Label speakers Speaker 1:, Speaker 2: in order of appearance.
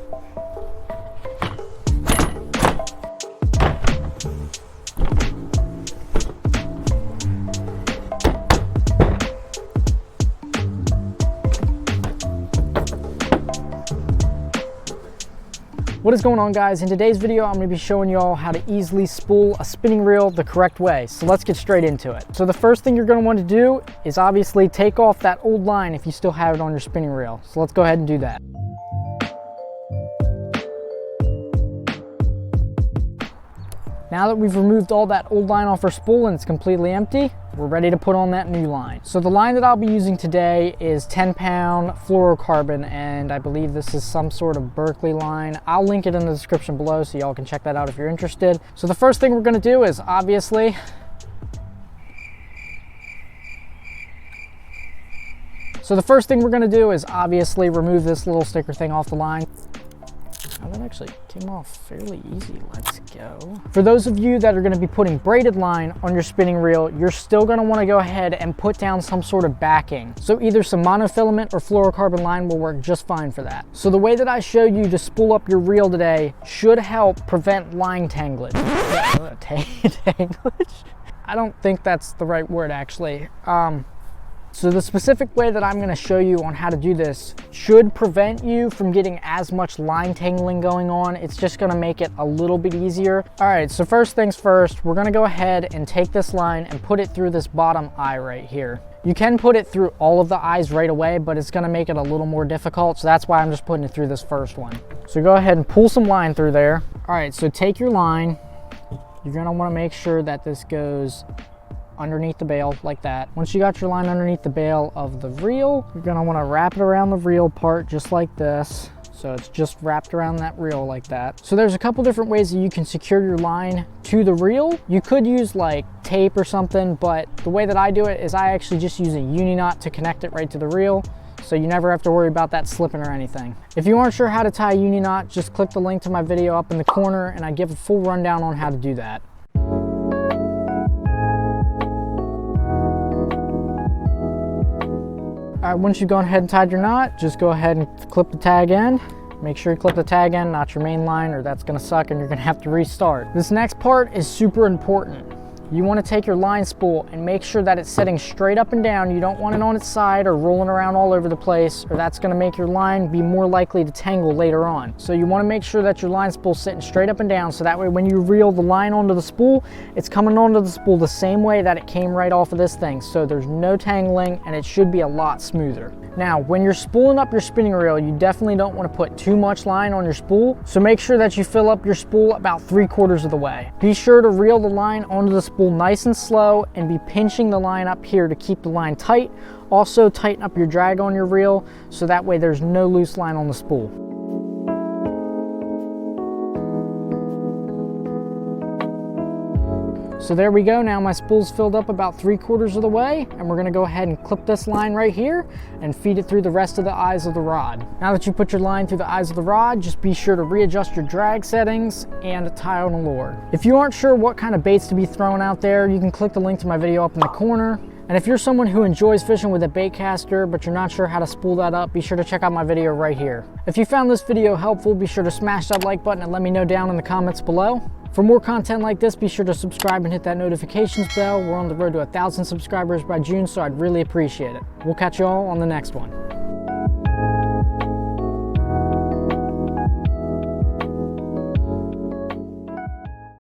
Speaker 1: What is going on, guys? In today's video, I'm going to be showing you all how to easily spool a spinning reel the correct way. So let's get straight into it. So the first thing you're going to want to do is obviously take off that old line if you still have it on your spinning reel. So let's go ahead and do that. Now that we've removed all that old line off our spool and it's completely empty, we're ready to put on that new line. So the line that I'll be using today is 10-pound fluorocarbon, and I believe this is some sort of Berkeley line. I'll link it in the description below so y'all can check that out if you're interested. So the first thing we're gonna do is obviously remove this little sticker thing off the line. Oh, that actually came off fairly easy. Let's go. For those of you that are going to be putting braided line on your spinning reel, you're still going to want to go ahead and put down some sort of backing. So either some monofilament or fluorocarbon line will work just fine for that. So the way that I showed you to spool up your reel today should help prevent line tanglage. Tanglage? I don't think that's the right word, actually. So the specific way that I'm going to show you on how to do this should prevent you from getting as much line tangling going on. It's just going to make it a little bit easier. All right, so first things first, we're going to go ahead and take this line and put it through this bottom eye right here. You can put it through all of the eyes right away, but it's going to make it a little more difficult. So that's why I'm just putting it through this first one. So go ahead and pull some line through there. All right, so take your line. You're going to want to make sure that this goes underneath the bail like that. Once you got your line underneath the bail of the reel, you're going to want to wrap it around the reel part just like this. So it's just wrapped around that reel like that. So there's a couple different ways that you can secure your line to the reel. You could use like tape or something, but the way that I do it is I actually just use a Uni Knot to connect it right to the reel. So you never have to worry about that slipping or anything. If you aren't sure how to tie a Uni Knot, just click the link to my video up in the corner and I give a full rundown on how to do that. All right, once you've gone ahead and tied your knot, just go ahead and clip the tag in. Make sure you clip the tag in, not your main line, or that's gonna suck and you're gonna have to restart. This next part is super important. You wanna take your line spool and make sure that it's sitting straight up and down. You don't want it on its side or rolling around all over the place, or that's gonna make your line be more likely to tangle later on. So you wanna make sure that your line spool's sitting straight up and down, so that way when you reel the line onto the spool, it's coming onto the spool the same way that it came right off of this thing. So there's no tangling and it should be a lot smoother. Now, when you're spooling up your spinning reel, you definitely don't want to put too much line on your spool. So make sure that you fill up your spool about 3/4 of the way. Be sure to reel the line onto the spool nice and slow and be pinching the line up here to keep the line tight. Also tighten up your drag on your reel so that way there's no loose line on the spool. So there we go. Now my spool's filled up about 3/4 of the way, and we're gonna go ahead and clip this line right here and feed it through the rest of the eyes of the rod. Now that you put your line through the eyes of the rod, just be sure to readjust your drag settings and tie on a lure. If you aren't sure what kind of baits to be thrown out there, you can click the link to my video up in the corner. And if you're someone who enjoys fishing with a bait caster, but you're not sure how to spool that up, be sure to check out my video right here. If you found this video helpful, be sure to smash that like button and let me know down in the comments below. For more content like this, be sure to subscribe and hit that notifications bell. We're on the road to 1,000 subscribers by June, so I'd really appreciate it. We'll catch you all on the next one.